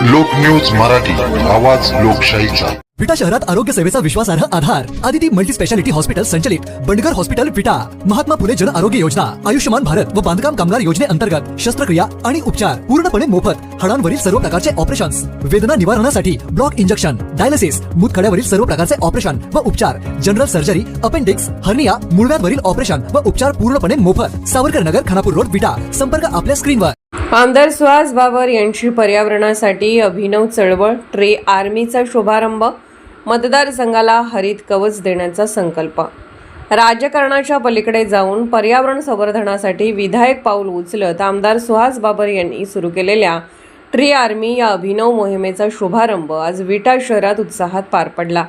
लोक न्यूज मराठी, आवाज लोकशाहीचा। विटा शहरात आरोग्य सेवेचा विश्वासार्ह आधार आदिती मल्टी स्पेशालिटी हॉस्पिटल संचलित बंडगर हॉस्पिटल विटा, महात्मा फुले जन आरोग्य योजना, आयुष्यमान भारत व बांधकाम कामगार योजनेअंतर्गत शस्त्रक्रिया आणि उपचार पूर्णपणे मोफत, हाडांवरील सर्व प्रकारचे ऑपरेशन्स, वेदना निवारणासाठी ब्लॉक इंजेक्शन, डायलिसिस, मूतखड्यावरील सर्व प्रकारचे ऑपरेशन व उपचार, जनरल सर्जरी, अपेंडिक्स, हर्निया, मूळव्याधवरील ऑपरेशन व उपचार पूर्णपणे मोफत। सावरकर नगर, खानापूर रोड, विटा। संपर्क आपल्या स्क्रीनवर। आमदार सुहास बाबर यांची पर्यावरणासाठी अभिनव चळवळ, ट्री आर्मीचा शुभारंभ, मतदारसंघाला हरित कवच देण्याचा संकल्प। राजकारणाच्या पलीकडे जाऊन पर्यावरण संवर्धनासाठी विधायक पाऊल उचलत आमदार सुहास बाबर यांनी सुरू केलेल्या ट्री आर्मी या अभिनव मोहिमेचा शुभारंभ आज विटा शहरात उत्साहात पार पडला।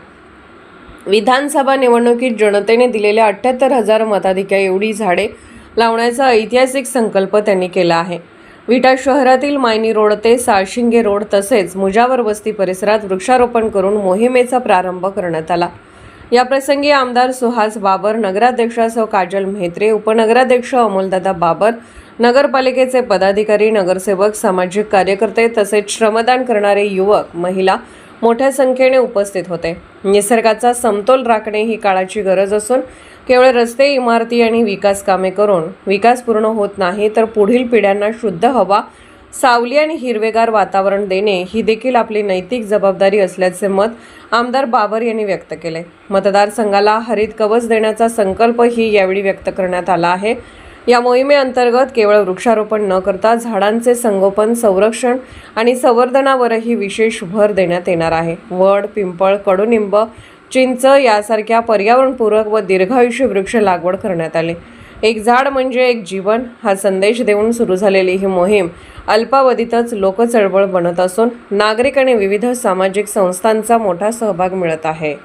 विधानसभा निवडणुकीत जनतेने दिलेल्या 78,000 मताधिक्या एवढी झाडे लावण्याचा ऐतिहासिक संकल्प त्यांनी केला आहे। विटा शहरातील मायनी रोड ते साळशिंगे रोड तसेच मुजावर वस्ती परिसरात वृक्षारोपण करून मोहिमेचा प्रारंभ करण्यात आला। या प्रसंगी आमदार सुहास बाबर, नगराध्यक्षा सौ काजल म्हेत्रे, उपनगराध्यक्ष अमोलदादा बाबर, नगरपालिकेचे पदाधिकारी, नगरसेवक, सामाजिक कार्यकर्ते तसेच श्रमदान करणारे युवक, महिला मोठ्या संख्येने उपस्थित होते। निसर्गाचा समतोल राखणे ही काळाची गरज असून केवळ रस्ते, इमारती आणि विकास कामे करून विकास पूर्ण होत नाही, तर पुढील पिढ्यांना शुद्ध हवा, सावली आणि हिरवेगार वातावरण देणे ही देखील आपली नैतिक जबाबदारी असल्याचे मत आमदार बाबर यांनी व्यक्त केले। मतदारसंघाला हरित कवच देण्याचा संकल्पही यावेळी व्यक्त करण्यात आला आहे। या मोहिमेअंतर्गत केवळ वृक्षारोपण न करता झाडांचे संगोपन, संरक्षण आणि संवर्धनावरही विशेष भर देण्यात येणार आहे। वड, पिंपळ, कडुनिंब, चिंच यासारख्या पर्यावरणपूरक व दीर्घायुष्य वृक्ष लागवड करण्यात आले। एक झाड म्हणजे एक जीवन हा संदेश देऊन सुरू झालेली ही मोहीम अल्पावधीतच लोकचळवळ बनत असून नागरिक आणि विविध सामाजिक संस्थांचा मोठा सहभाग मिळत आहे।